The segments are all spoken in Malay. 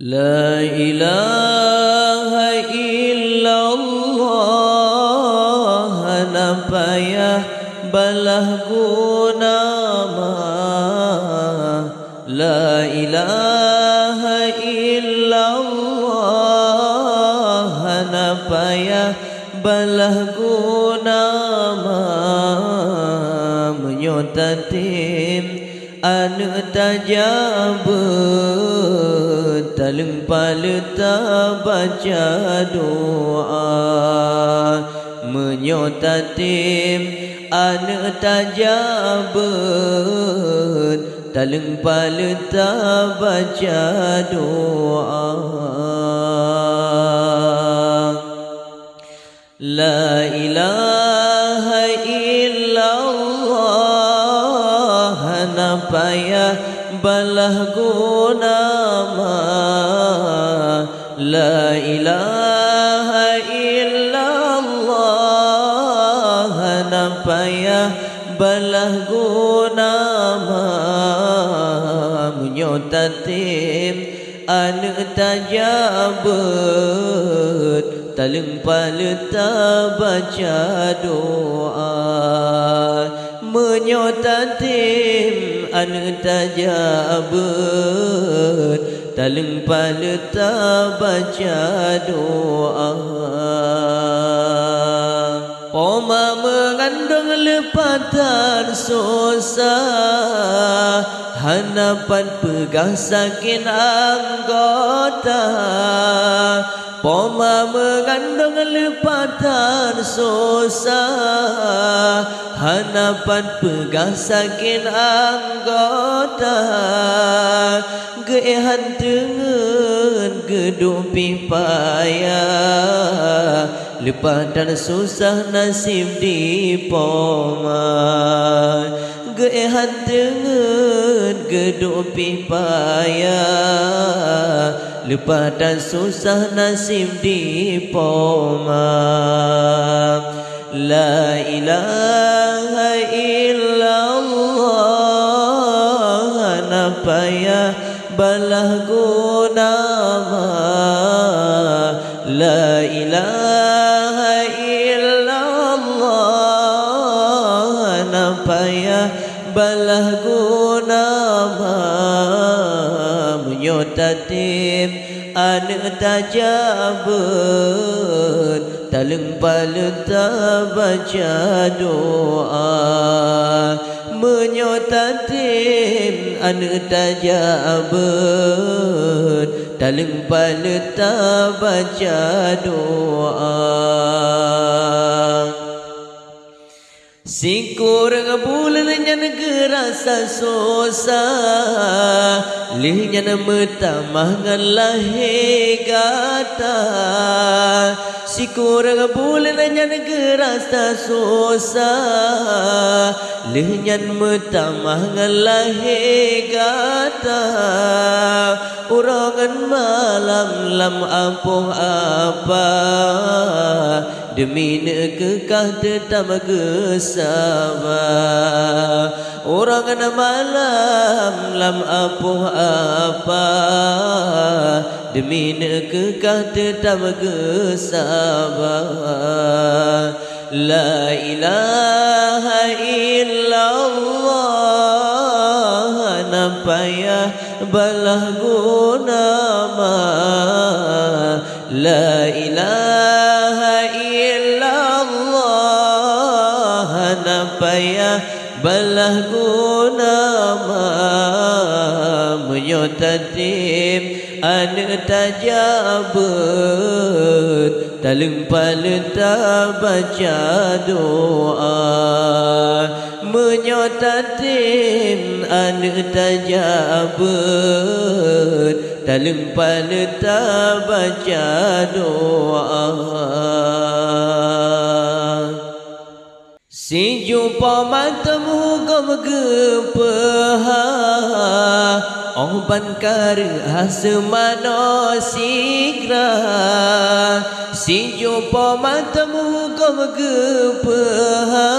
La ilaha illallah, napa ya balah guna ma. La ilaha illallah, napa ya balah guna ma. Menyotatim anu tajabut, taleng paleta baca doa. Menyotatim anu tajabut, taleng paleta baca doa. La ilaha illallah, napa ya balah guna ma. La ilaha illallah, napa ya balah guna ma. Menyotatim anu tajabut, taleng paleta baca doa. Menyotatim anu tajabut, taleng paleta baca doa. Poma mengandung lepatan susah, hanapan pegah sakin anggota. Poma mengandung lepatan susah, hanapan pegah sakin anggota. Geehan tengen gedung pipaya, lepatan susah nasib di poma. Geehan tengen gedung pipaya, lepatan susah nasib di poma. La ilaha illallah, napa ya balah guna ma. La ilaha illallah, napa ya balah guna ma. Menyotatim anu tajabut, taleng paleta baca doa. Menyotatim anu tajabut, taleng paleta baca doa. Sikur bulan nyan gerasa susah, lih nyan metamah ngalahi gata. Sikur bulan nyan gerasa susah, lih nyan metamah ngalahi gata. Urangan malam lam ampuh apa, demi nekekah tetap gesaba. Urangan malam lam ampuh apa, demi nekekah tetap gesaba. La ilaha illallah, napa ya balah guna ma. La ilaha illallah, napa ya balah guna ma. Menyotatim anu tajabut, taleng paleta baca doa. Menyotatim anu tajabut, taleng paleta baca doa. Si jumpa matamu gom gepeha, Oh ban kar asmano sigra si jumpa matamu kau gepeha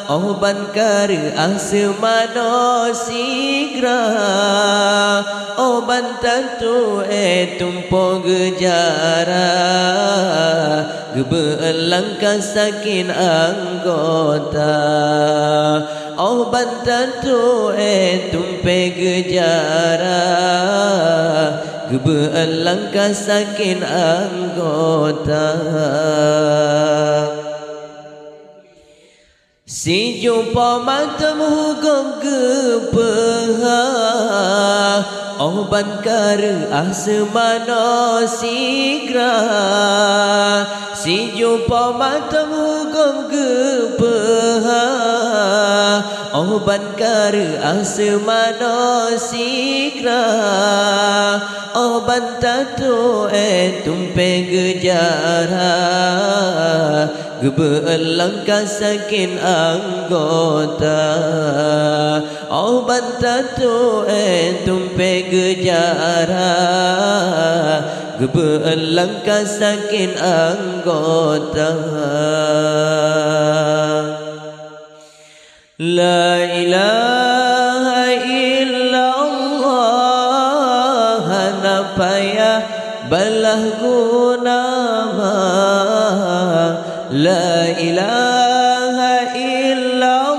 oh ban kar asmano sigra oh ban tentu tumpo gejara gebelang kasakin anggota oh ban tentu tumpe gejara gebelang kasakin anggota si jumpa matamu kau gepeha oh ban kar asmano sigra si jumpa matamu kau gepeha oh ban kar asmano sigra oh ban tatu tumpe gejara gebelang kasakin anggota oh ban tatu tumpe gejara gebelang kasakin anggota la ilaha illallah napaya balah guna la ilaha illallah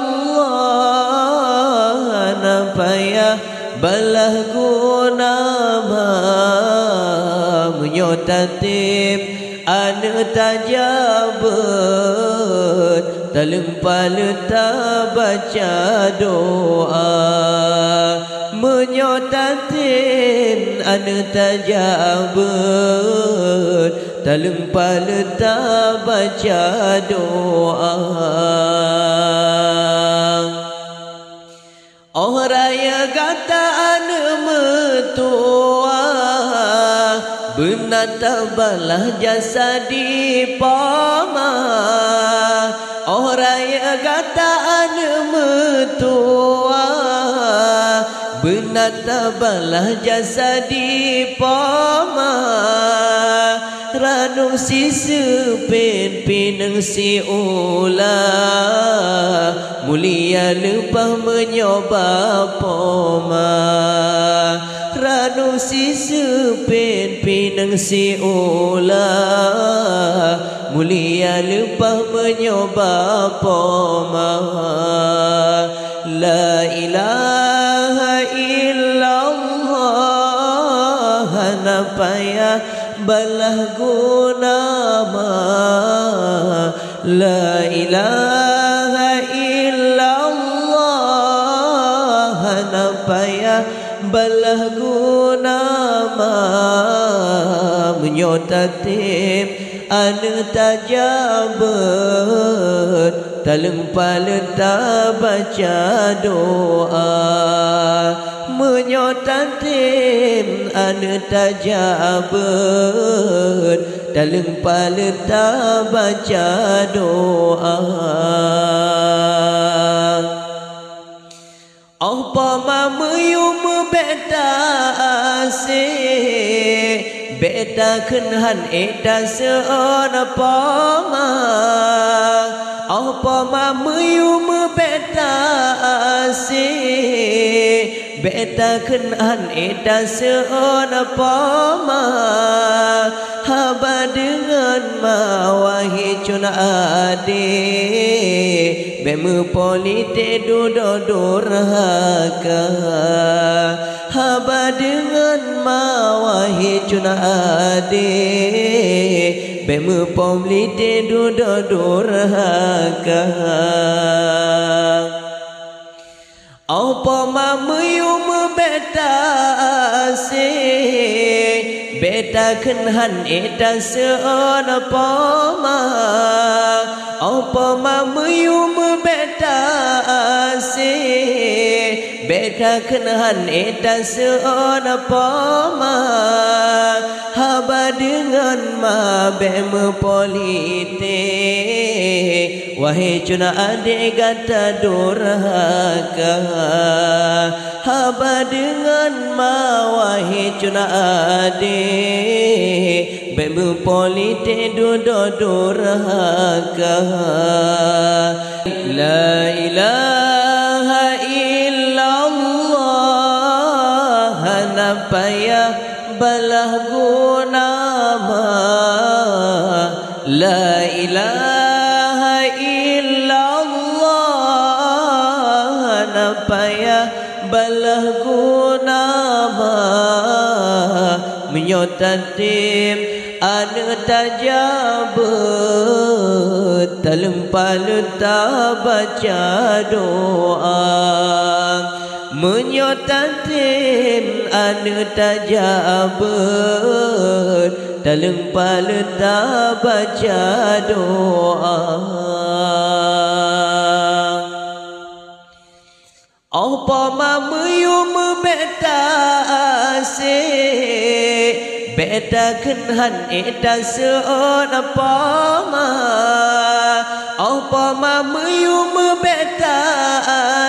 napaya balah guna menyotatib anu tajabut taleng paleta baca doa menyotatin anu tajabut taleng paleta baca doa oh raya kata anu metua benar tabalah jasa di pama oh raya kata anu metua benar tabalah jasa di pama ranung si sepin pineng si ula mulia lupa menyoba poma ranung si sepin pineng si ula mulia lupa menyoba poma la ilaha illallah napaya balah guna la ilaha illallah napaya balah guna menyotatib anu tajabut taleng paleta baca doa menyotatib anu tajabut taleng paleta baca doa apa mamuyum beta ase beta kenhan eta seona pama apa mamuyum beta ase beta kenhan eta seona pama haba dengan mawahi cuna ade bemu polite dudo durhaka haba dengan mawahi cuna ade bemu polite dudo durhaka apa mamuyum beta ase beta kenhan eta seona pama apa mamuyum beta ase beta kenhan eta seona pama haba dengan mabem politik. Wahai cuna adik gata durhaka, haba dengan wahai cuna adik bem politik duduk durhaka. La ilaha illallah napaya balah guna ma. La ilaha illallah napaya balah guna ma. Menyotatim anu tajabut talempal tak baca doa. Menyotatim anu tajabut talempal tak baca doa. Apa mamuyum beta asik beta kenhan eta seon apa ma. Apa mamuyum beta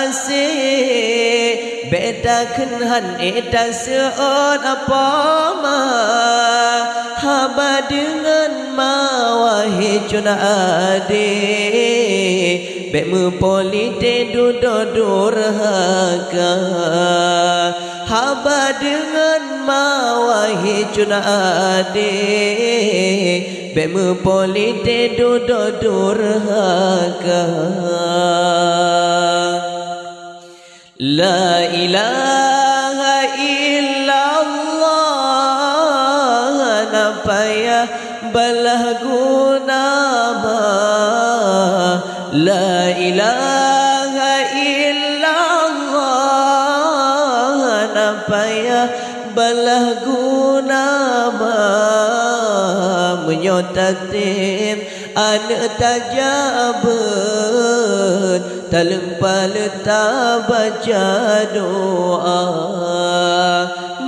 asik beta kenhan eta seon apa ma. Haba dengan wahai cuna adik bem politik duduk durhaka. Haba dengan wahai cuna adik bem politik duduk durhaka. La ilaha illallah napaya balah guna ma. La ilaha illallah napaya balah guna ma. Menyotatim anu tajabut talempal tak baca doa.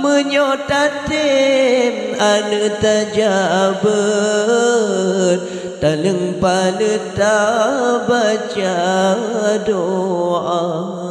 Menyotatim anu tajabut talempal tak baca doa.